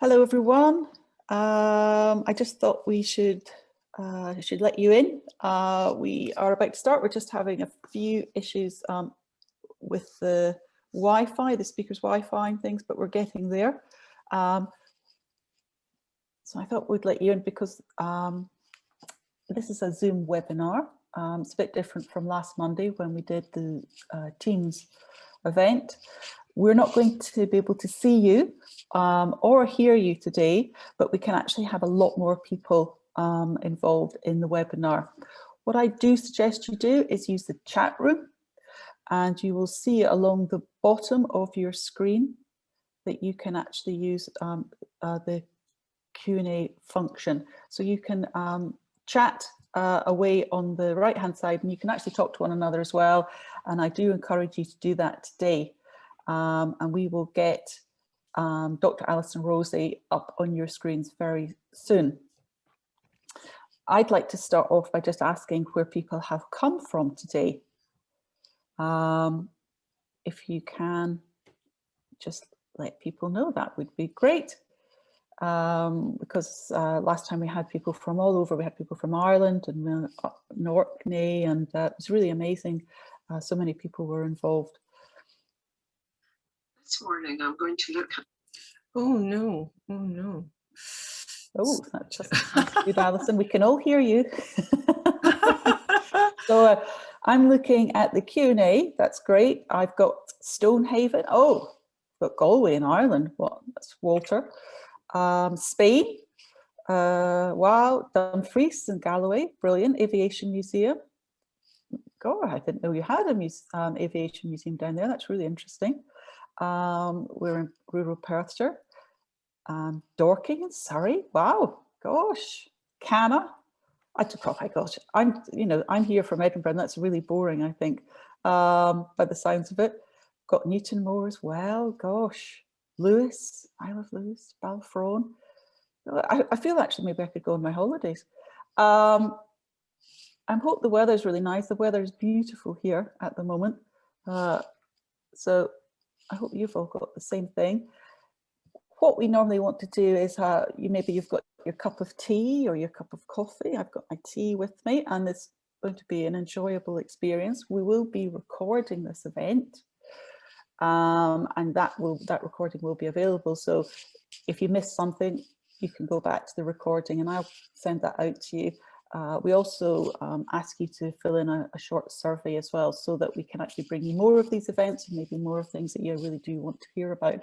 Hello, everyone. I just thought we should let you in. We are about to start. We're just having a few issues with the Wi-Fi, the speaker's Wi-Fi and things, but we're getting there. So I thought we'd let you in because this is a Zoom webinar. It's a bit different from last Monday when we did the Teams event. We're not going to be able to see you or hear you today, but we can actually have a lot more people involved in the webinar. What I do suggest you do is use the chat room, and you will see along the bottom of your screen that you can actually use the Q&A function. So you can chat away on the right hand side, and you can actually talk to one another as well. And I do encourage you to do that today. And we will get Dr. Alison Rosie up on your screens very soon. I'd like to start off by just asking where people have come from today. If you can just let people know, that would be great. Because last time we had people from all over. We had people from Ireland and Orkney, and it was really amazing. So many people were involved. This morning I'm going to look at... Oh no. Oh, that's good, Alison. We can all hear you. So I'm looking at the Q&A. That's great. I've got Stonehaven. Oh, I've got Galway in Ireland. Well, that's Walter. Spain. Wow. Dumfries and Galloway. Brilliant. Aviation Museum. God, I didn't know you had a aviation museum down there. That's really interesting. We're in rural Perthshire. Dorking in Surrey. Wow, gosh. Canna. I'm here from Edinburgh, and that's really boring, I think, by the sounds of it. Got Newtonmore as well. Gosh. Lewis, Isle of Lewis, Balfron. I feel actually maybe I could go on my holidays. I hope the weather's really nice. The weather is beautiful here at the moment. So I hope you've all got the same thing. What we normally want to do is you've got your cup of tea or your cup of coffee. I've got my tea with me, and it's going to be an enjoyable experience. We will be recording this event, and that recording will be available. So if you miss something, you can go back to the recording, and I'll send that out to you. We also ask you to fill in a short survey as well, so that we can actually bring you more of these events and maybe more of things that you really do want to hear about.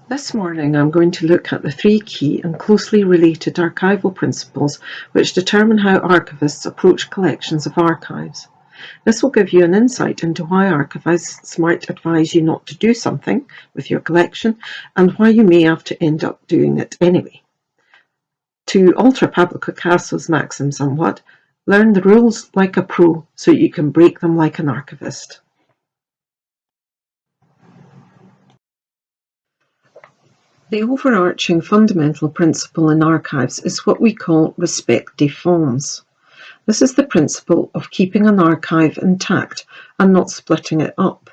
This morning I'm going to look at the 3 key and closely related archival principles which determine how archivists approach collections of archives. This will give you an insight into why archivists might advise you not to do something with your collection, and why you may have to end up doing it anyway. To alter Pablo Picasso's maxim somewhat, learn the rules like a pro so you can break them like an archivist. The overarching fundamental principle in archives is what we call respect des formes. This is the principle of keeping an archive intact and not splitting it up.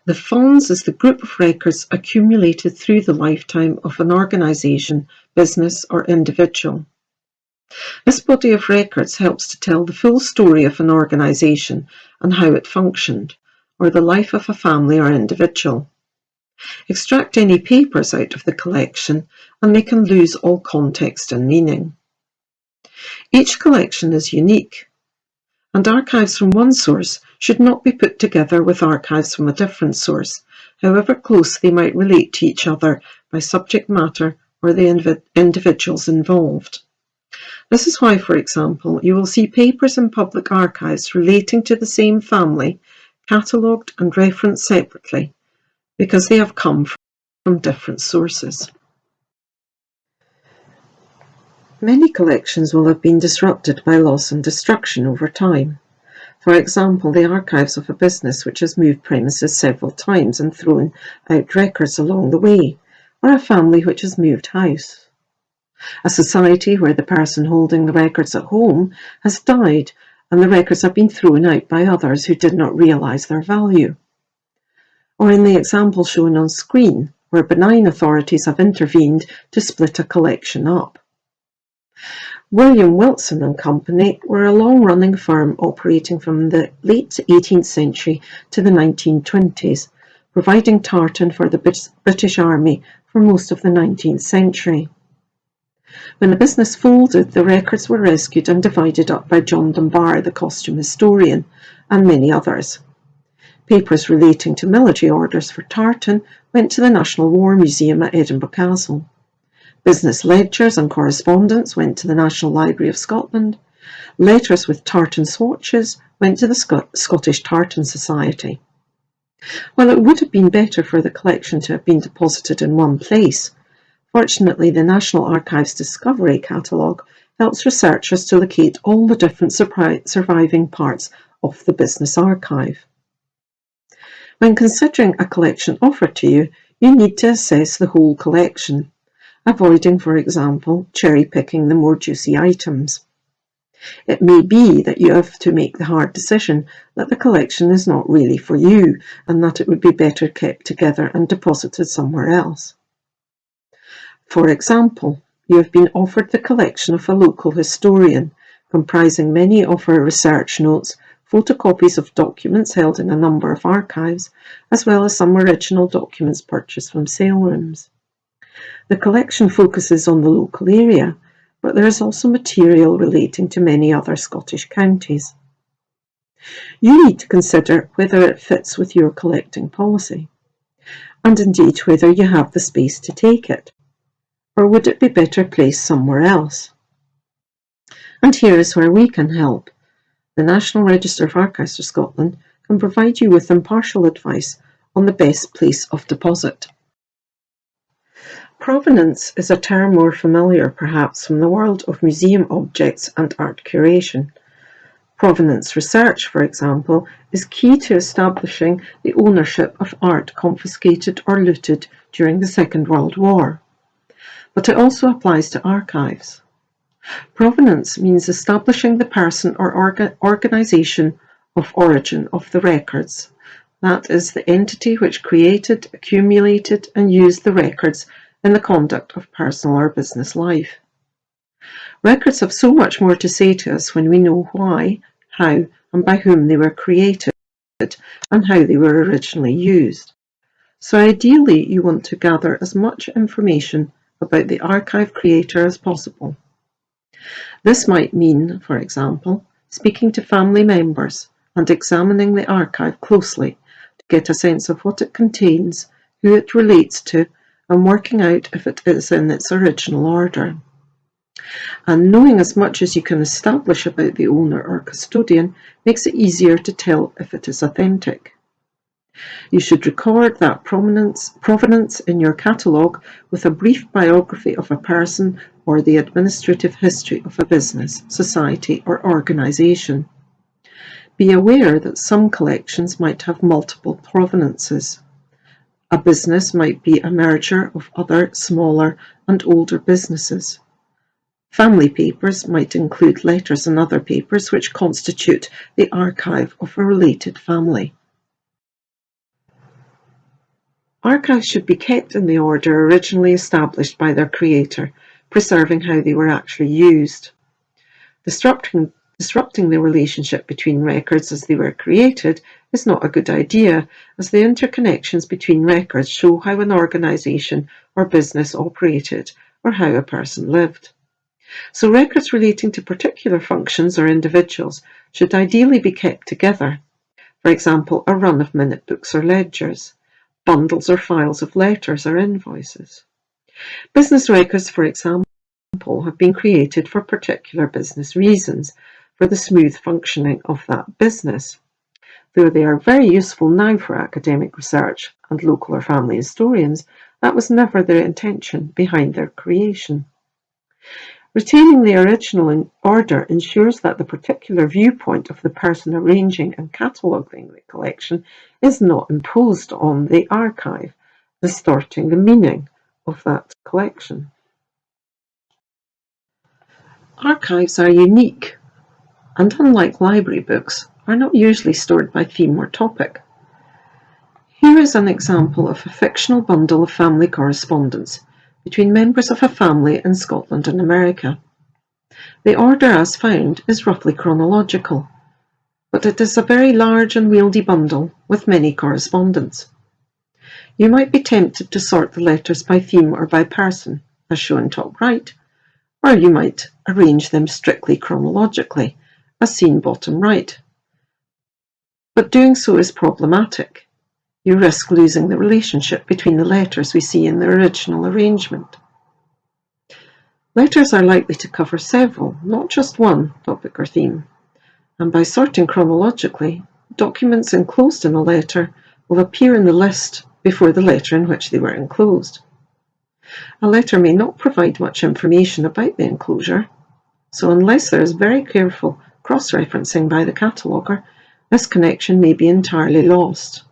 The fonds is the group of records accumulated through the lifetime of an organisation, business or individual. This body of records helps to tell the full story of an organisation and how it functioned, or the life of a family or individual. Extract any papers out of the collection and they can lose all context and meaning. Each collection is unique, and archives from one source should not be put together with archives from a different source, however close they might relate to each other by subject matter or the individuals involved. This is why, for example, you will see papers in public archives relating to the same family catalogued and referenced separately, because they have come from different sources. Many collections will have been disrupted by loss and destruction over time. For example, the archives of a business which has moved premises several times and thrown out records along the way, or a family which has moved house. A society where the person holding the records at home has died and the records have been thrown out by others who did not realise their value. or in the example shown on screen, where benign authorities have intervened to split a collection up. William Wilson and Company were a long-running firm operating from the late 18th century to the 1920s, providing tartan for the British Army for most of the 19th century. When the business folded, the records were rescued and divided up by John Dunbar, the costume historian, and many others. Papers relating to military orders for tartan went to the National War Museum at Edinburgh Castle. Business ledgers and correspondence went to the National Library of Scotland. Letters with tartan swatches went to the Scottish Tartan Society. While it would have been better for the collection to have been deposited in one place, fortunately the National Archives Discovery Catalogue helps researchers to locate all the different surviving parts of the business archive. When considering a collection offered to you, you need to assess the whole collection, avoiding, for example, cherry-picking the more juicy items. It may be that you have to make the hard decision that the collection is not really for you and that it would be better kept together and deposited somewhere else. For example, you have been offered the collection of a local historian, comprising many of her research notes, photocopies of documents held in a number of archives, as well as some original documents purchased from sale rooms. The collection focuses on the local area, but there is also material relating to many other Scottish counties. You need to consider whether it fits with your collecting policy, and indeed whether you have the space to take it, or would it be better placed somewhere else? And here is where we can help. The National Register of Archives for Scotland can provide you with impartial advice on the best place of deposit. Provenance is a term more familiar perhaps from the world of museum objects and art curation. Provenance research, for example, is key to establishing the ownership of art confiscated or looted during the Second World War. But it also applies to archives. Provenance means establishing the person or organisation of origin of the records. That is, the entity which created, accumulated, and used the records in the conduct of personal or business life. Records have so much more to say to us when we know why, how, and by whom they were created, and how they were originally used. So ideally, you want to gather as much information about the archive creator as possible. This might mean, for example, speaking to family members and examining the archive closely to get a sense of what it contains, who it relates to, and working out if it is in its original order. And knowing as much as you can establish about the owner or custodian makes it easier to tell if it is authentic. You should record that provenance in your catalogue with a brief biography of a person or the administrative history of a business, society, or organisation. Be aware that some collections might have multiple provenances. A business might be a merger of other smaller and older businesses. Family papers might include letters and other papers which constitute the archive of a related family. Archives should be kept in the order originally established by their creator, preserving how they were actually used. Disrupting the relationship between records as they were created is not a good idea, as the interconnections between records show how an organisation or business operated or how a person lived. So records relating to particular functions or individuals should ideally be kept together. For example, a run of minute books or ledgers, bundles or files of letters or invoices. Business records, for example, have been created for particular business reasons, for the smooth functioning of that business. Though they are very useful now for academic research and local or family historians, that was never their intention behind their creation. Retaining the original order ensures that the particular viewpoint of the person arranging and cataloguing the collection is not imposed on the archive, distorting the meaning of that collection. Archives are unique and, unlike library books, are not usually stored by theme or topic. Here is an example of a fictional bundle of family correspondence between members of a family in Scotland and America. The order as found is roughly chronological, but it is a very large and wieldy bundle with many correspondents. You might be tempted to sort the letters by theme or by person, as shown top right, or you might arrange them strictly chronologically, as seen bottom right. But doing so is problematic. You risk losing the relationship between the letters we see in the original arrangement. Letters are likely to cover several, not just one, topic or theme, and by sorting chronologically, documents enclosed in a letter will appear in the list before the letter in which they were enclosed. A letter may not provide much information about the enclosure, so unless there is very careful cross-referencing by the cataloguer, this connection may be entirely lost.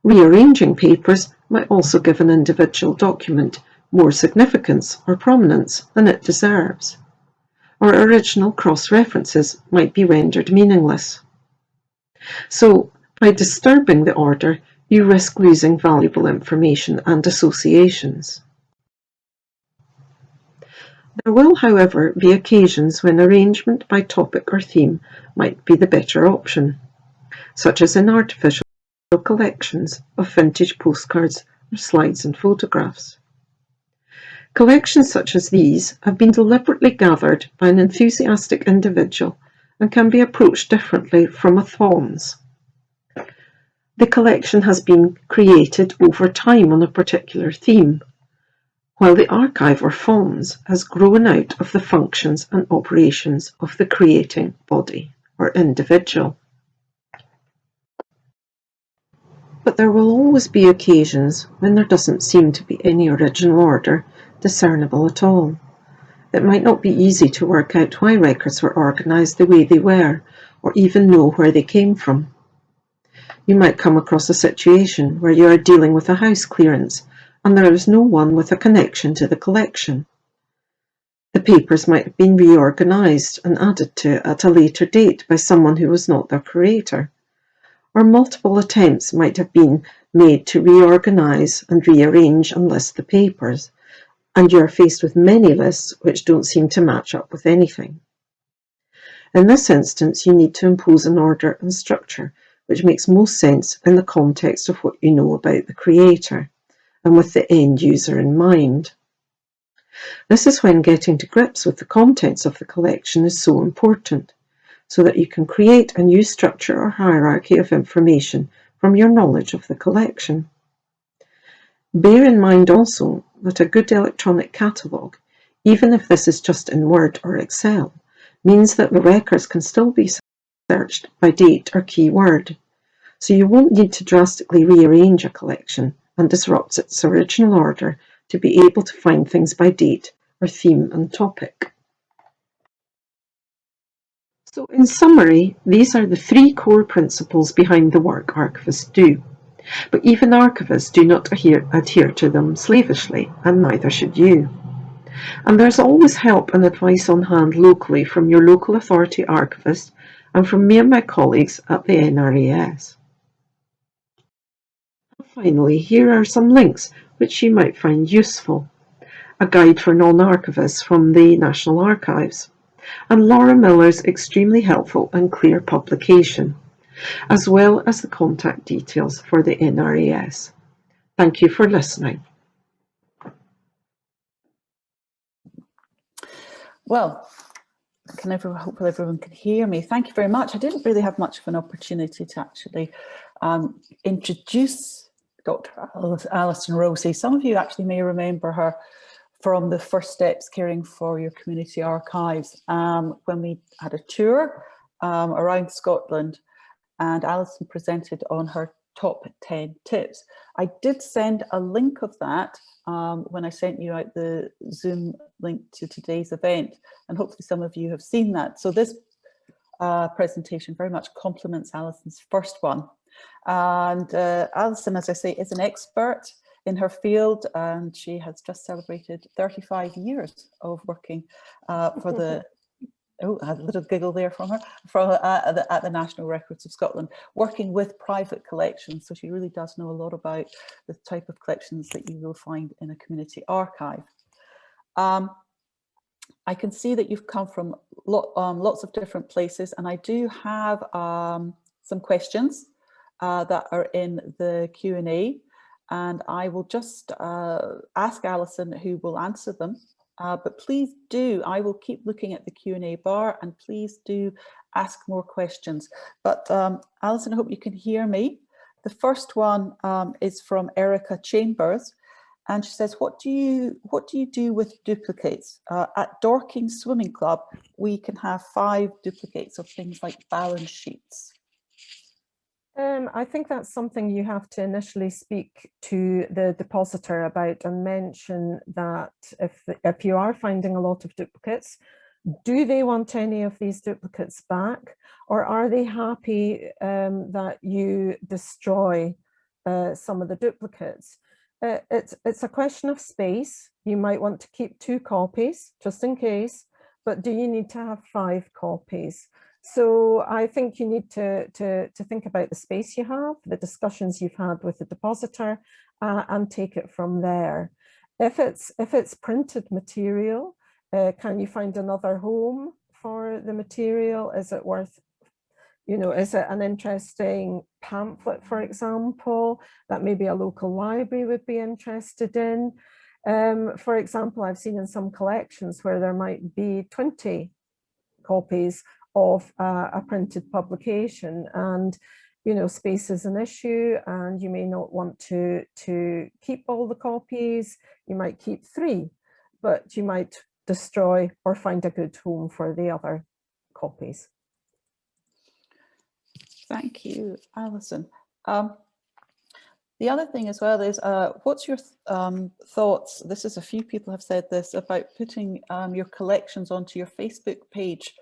Rearranging papers might also give an individual document more significance or prominence than it deserves, or original cross-references might be rendered meaningless. So, by disturbing the order, you risk losing valuable information and associations. There will, however, be occasions when arrangement by topic or theme might be the better option, such as in artificial collections of vintage postcards or slides and photographs. Collections such as these have been deliberately gathered by an enthusiastic individual and can be approached differently from a Deforms. The collection has been created over time on a particular theme, while the archive or Deforms has grown out of the functions and operations of the creating body or individual. But there will always be occasions when there doesn't seem to be any original order discernible at all. It might not be easy to work out why records were organised the way they were, or even know where they came from. You might come across a situation where you are dealing with a house clearance and there is no one with a connection to the collection. The papers might have been reorganised and added to at a later date by someone who was not their creator, or multiple attempts might have been made to reorganise and rearrange and list the papers, and you are faced with many lists which don't seem to match up with anything. In this instance, you need to impose an order and structure which makes most sense in the context of what you know about the creator, and with the end user in mind. This is when getting to grips with the contents of the collection is so important, so that you can create a new structure or hierarchy of information from your knowledge of the collection. Bear in mind also that a good electronic catalogue, even if this is just in Word or Excel, means that the records can still be searched by date or keyword, so you won't need to drastically rearrange a collection and disrupt its original order to be able to find things by date or theme and topic. So in summary, these are the three core principles behind the work archivists do. But even archivists do not adhere to them slavishly, and neither should you. And there's always help and advice on hand locally from your local authority archivist and from me and my colleagues at the NRAS. Finally, here are some links which you might find useful. A guide for non-archivists from the National Archives, and Laura Miller's extremely helpful and clear publication, as well as the contact details for the NRAS. Thank you for listening. Well, hopefully everyone can hear me. Thank you very much. I didn't really have much of an opportunity to actually introduce Dr. Alison Rosie. Some of you actually may remember her from the First Steps Caring for Your Community Archives, when we had a tour around Scotland and Alison presented on her top 10 tips. I did send a link of that when I sent you out the Zoom link to today's event, and hopefully some of you have seen that. So this presentation very much complements Alison's first one. And Alison, as I say, is an expert in her field, and she has just celebrated 35 years of working for the Oh, I had a little giggle there from her, at the National Records of Scotland, working with private collections. So she really does know a lot about the type of collections that you will find in a community archive. I can see that you've come from lots of different places, and I do have some questions that are in the Q&A, and I will just ask Alison who will answer them. But please do, I will keep looking at the Q&A bar, and please do ask more questions. But Alison, I hope you can hear me. The first one is from Erica Chambers, and she says, what do you do with duplicates? At Dorking Swimming Club, we can have 5 duplicates of things like balance sheets. I think that's something you have to initially speak to the depositor about, and mention that if you are finding a lot of duplicates, do they want any of these duplicates back, or are they happy that you destroy some of the duplicates? It's a question of space. You might want to keep 2 copies just in case, but do you need to have 5 copies? So I think you need to think about the space you have, the discussions you've had with the depositor, and take it from there. If it's printed material, can you find another home for the material? Is it worth, is it an interesting pamphlet, for example, that maybe a local library would be interested in? For example, I've seen in some collections where there might be 20 copies of a printed publication, and space is an issue, and you may not want to keep all the copies. You might keep 3, but you might destroy or find a good home for the other copies. Thank you, Alison. The other thing as well is, what's your thoughts? This is, a few people have said this, about putting your collections onto your Facebook page.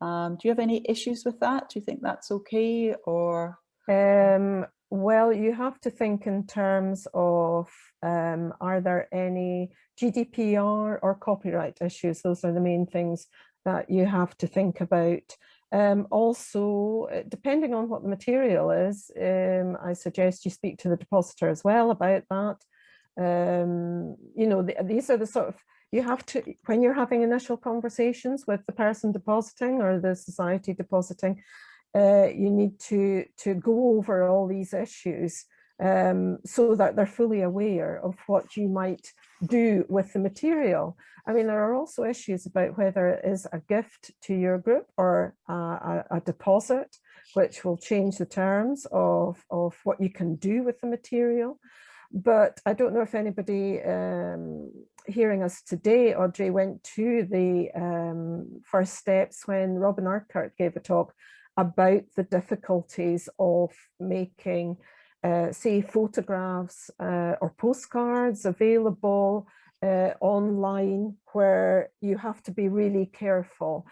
Do you have any issues with that? Do you think that's okay, or? Well, you have to think in terms of, are there any GDPR or copyright issues? Those are the main things that you have to think about. Also, depending on what the material is, I suggest you speak to the depositor as well about that. These are the sort of, you have to, when you're having initial conversations with the person depositing or the society depositing, you need to go over all these issues so that they're fully aware of what you might do with the material. I mean, there are also issues about whether it is a gift to your group or a deposit, which will change the terms of what you can do with the material. But I don't know if anybody hearing us today, Audrey, went to the first steps when Robin Urquhart gave a talk about the difficulties of making, say, photographs or postcards available online, where you have to be really careful.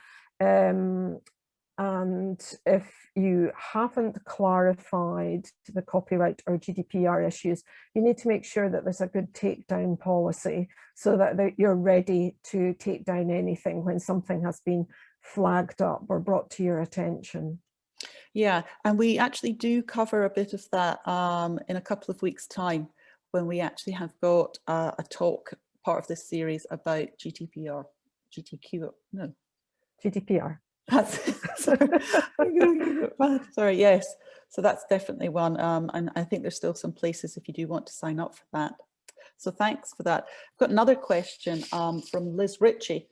And if you haven't clarified the copyright or GDPR issues, you need to make sure that there's a good takedown policy, so that you're ready to take down anything when something has been flagged up or brought to your attention. Yeah, and we actually do cover a bit of that in a couple of weeks' time, when we actually have got a talk, part of this series, about GDPR. Sorry, yes. So that's definitely one. And I think there's still some places if you do want to sign up for that. So thanks for that. I've got another question from Liz Ritchie.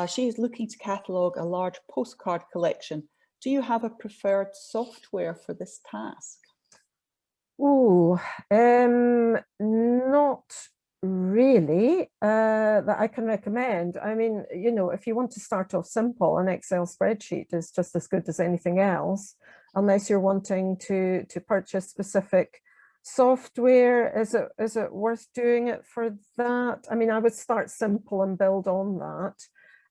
She's looking to catalogue a large postcard collection. Do you have a preferred software for this task? Oh, not really that I can recommend. I mean, if you want to start off simple, an Excel spreadsheet is just as good as anything else, unless you're wanting to purchase specific software. Is it worth doing it for that? I mean, I would start simple and build on that.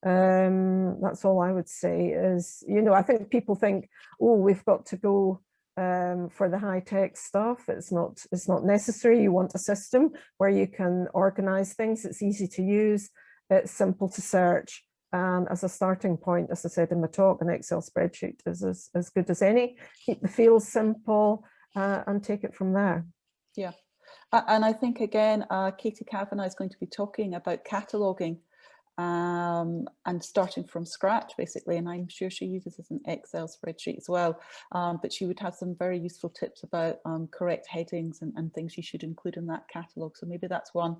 That's all I would say is, I think people think, oh, we've got to go for the high-tech stuff. It's not necessary. You want a system where you can organize things. It's easy to use. It's simple to search. And as a starting point, as I said in my talk, an Excel spreadsheet is as good as any. Keep the fields simple and take it from there. Yeah. And I think, again, Katie Kavanagh is going to be talking about cataloguing and starting from scratch, basically. And I'm sure she uses an Excel spreadsheet as well. But she would have some very useful tips about correct headings and things you should include in that catalogue. So maybe that's one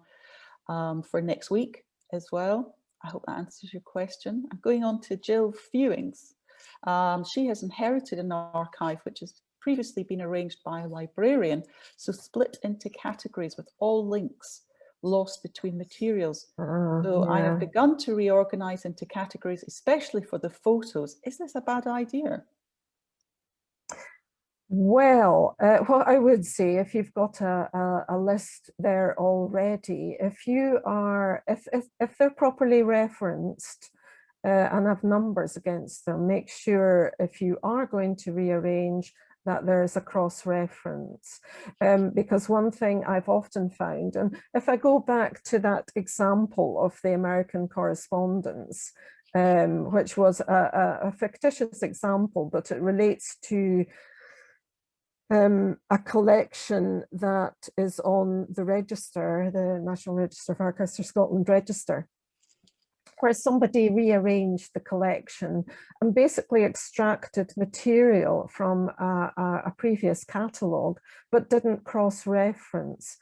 for next week as well. I hope that answers your question. I'm going on to Jill Fewings. She has inherited an archive which has previously been arranged by a librarian, so split into categories with all links lost between materials. So I have begun to reorganize into categories, especially for the photos. Is this a bad idea? Well, what I would say, if you've got a list there already, if they're properly referenced and have numbers against them, make sure if you are going to rearrange that there's a cross-reference. Because one thing I've often found, and if I go back to that example of the American correspondence, which was a fictitious example, but it relates to a collection that is on the register, the National Register of Archives for Scotland register, where somebody rearranged the collection and basically extracted material from a previous catalogue, but didn't cross-reference.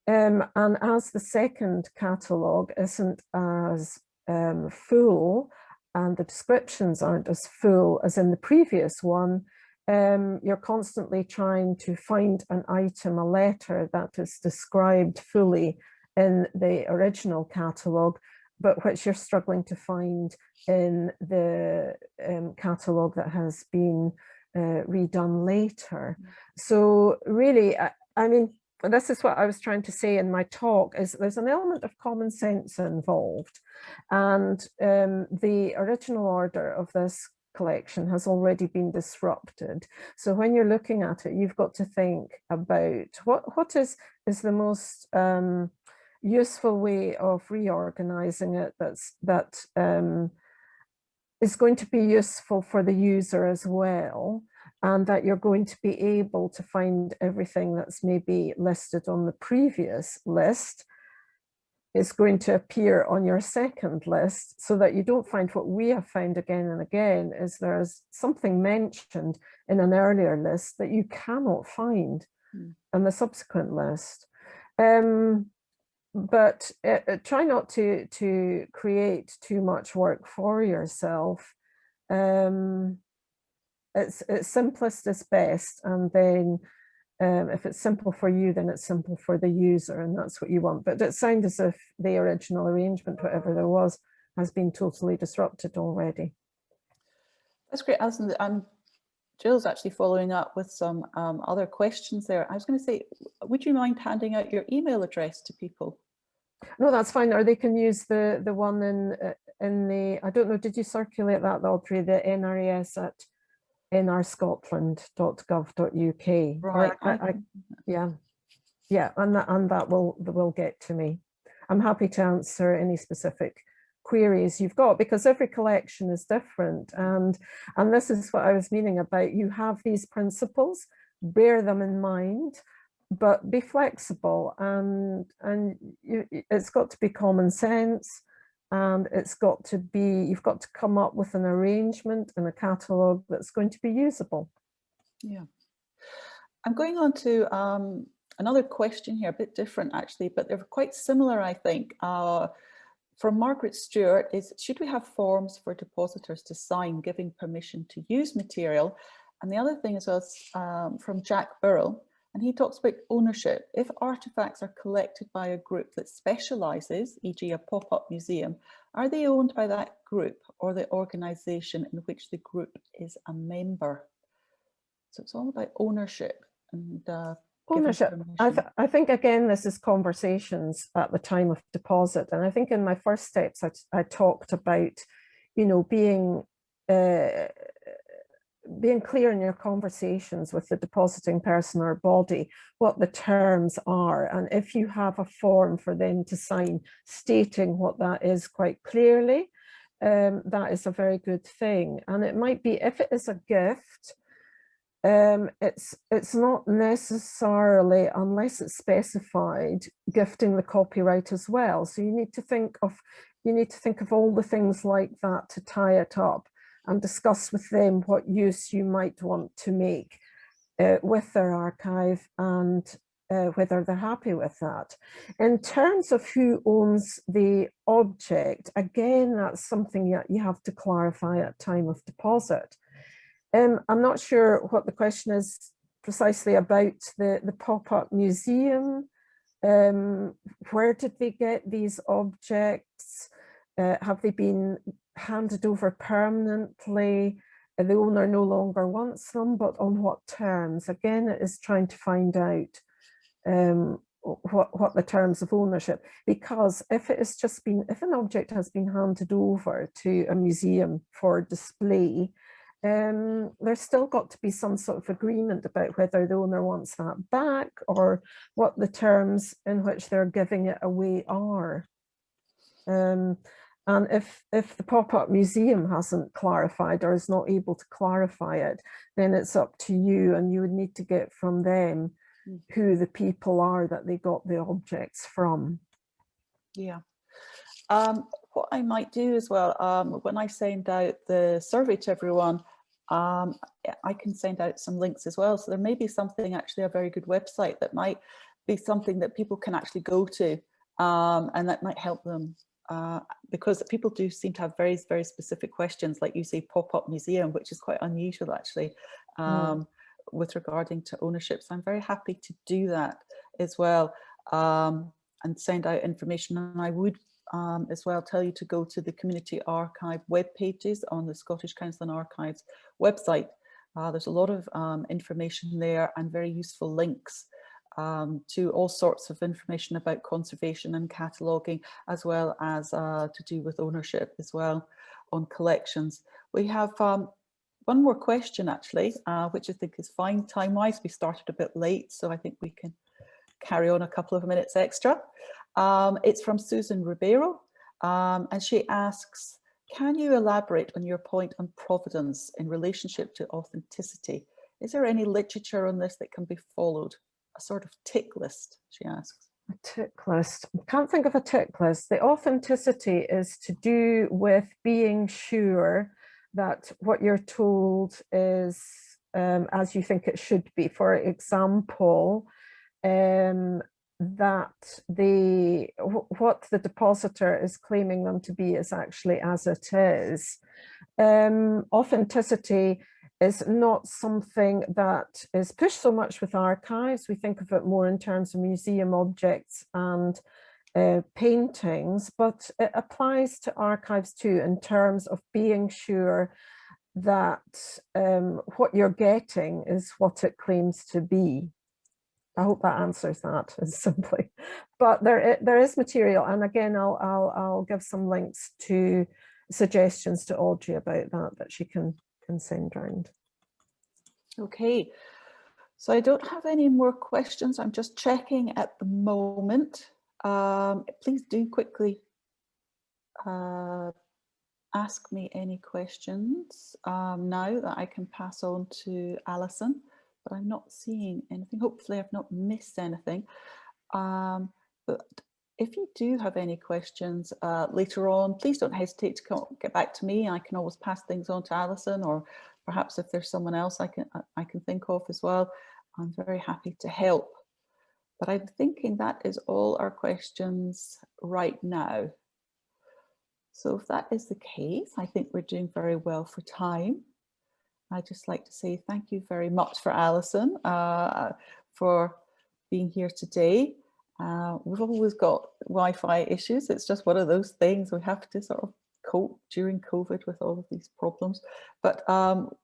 And as the second catalogue isn't as full and the descriptions aren't as full as in the previous one, you're constantly trying to find an item, a letter that is described fully in the original catalogue, but which you're struggling to find in the catalogue that has been redone later. So really, I mean, this is what I was trying to say in my talk, is there's an element of common sense involved. And the original order of this collection has already been disrupted. So when you're looking at it, you've got to think about what is the most useful way of reorganizing it that is going to be useful for the user as well, and that you're going to be able to find everything that's maybe listed on the previous list is going to appear on your second list, so that you don't find what we have found again and again is there's something mentioned in an earlier list that you cannot find in the subsequent list. But try not to create too much work for yourself. It's simplest is best, and then if it's simple for you, then it's simple for the user, and that's what you want. But it sounds as if the original arrangement, whatever there was, has been totally disrupted already. That's great, Alison. Jill's actually following up with some other questions there. I was going to say, would you mind handing out your email address to people? No, that's fine. Or they can use the one in the, I don't know, did you circulate that, Audrey, the NRES at nrscotland.gov.uk? Right. Yeah, and that will get to me. I'm happy to answer any specific queries you've got, because every collection is different, and this is what I was meaning about, you have these principles, bear them in mind, but be flexible, and it's got to be common sense, and it's got to be, you've got to come up with an arrangement and a catalogue that's going to be usable. Yeah. I'm going on to another question here, a bit different actually, but they're quite similar, I think. From Margaret Stewart is, should we have forms for depositors to sign giving permission to use material? And the other thing as well is from Jack Burrell, and he talks about ownership. If artifacts are collected by a group that specialises, e.g. a pop-up museum, are they owned by that group or the organisation in which the group is a member? So it's all about ownership and ownership. I think, again, this is conversations at the time of deposit. And I think in my first steps, I talked about, you know, being clear in your conversations with the depositing person or body, what the terms are. And if you have a form for them to sign stating what that is quite clearly, that is a very good thing. And it might be, if it is a gift, it's not necessarily, unless it's specified, gifting the copyright as well. So you need to think of all the things like that to tie it up and discuss with them what use you might want to make with their archive, and whether they're happy with that. In terms of who owns the object, again, that's something that you have to clarify at time of deposit. I'm not sure what the question is precisely about the pop-up museum. Where did they get these objects? Have they been handed over permanently? The owner no longer wants them, but on what terms? Again, it is trying to find out what the terms of ownership, because if an object has been handed over to a museum for display, there's still got to be some sort of agreement about whether the owner wants that back, or what the terms in which they're giving it away are. And if the pop-up museum hasn't clarified or is not able to clarify it, then it's up to you, and you would need to get from them who the people are that they got the objects from. Yeah. What I might do as well, when I send out the survey to everyone, I can send out some links as well. So there may be something, actually a very good website that might be something that people can actually go to, and that might help them. Because people do seem to have very, very specific questions, like you say, pop-up museum, which is quite unusual actually, with regarding to ownership. So I'm very happy to do that as well, and send out information. And I would as well tell you to go to the Community Archive web pages on the Scottish Council on Archives website. There's a lot of information there, and very useful links to all sorts of information about conservation and cataloguing, as well as to do with ownership as well on collections. We have one more question actually, which I think is fine time-wise. We started a bit late, so I think we can carry on a couple of minutes extra. It's from Susan Ribeiro, and she asks, can you elaborate on your point on provenance in relationship to authenticity? Is there any literature on this that can be followed? A sort of tick list, she asks. A tick list. I can't think of a tick list. The authenticity is to do with being sure that what you're told is as you think it should be. For example, that what the depositor is claiming them to be is actually as it is. Authenticity is not something that is pushed so much with archives. We think of it more in terms of museum objects and paintings, but it applies to archives too, in terms of being sure that what you're getting is what it claims to be. I hope that answers that as simply. But there is material, and again, I'll give some links to suggestions to Audrey about that she can send round. Okay, so I don't have any more questions. I'm just checking at the moment. Please do quickly ask me any questions now that I can pass on to Alison, but I'm not seeing anything. Hopefully I've not missed anything. But if you do have any questions later on, please don't hesitate to get back to me. I can always pass things on to Alison, or perhaps if there's someone else I can think of as well. I'm very happy to help. But I'm thinking that is all our questions right now. So if that is the case, I think we're doing very well for time. I'd just like to say thank you very much for Alison for being here today. We've always got Wi-Fi issues. It's just one of those things we have to sort of cope during COVID with all of these problems. But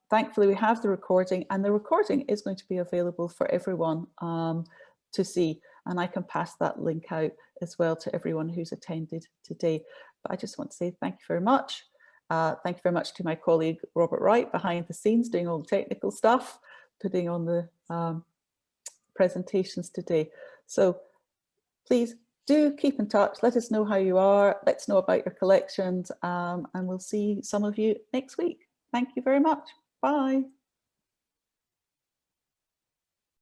thankfully we have the recording, and the recording is going to be available for everyone to see. And I can pass that link out as well to everyone who's attended today. But I just want to say thank you very much. Thank you very much to my colleague Robert Wright behind the scenes doing all the technical stuff, putting on the presentations today. So please do keep in touch. Let us know how you are. Let's know about your collections, and we'll see some of you next week. Thank you very much. Bye.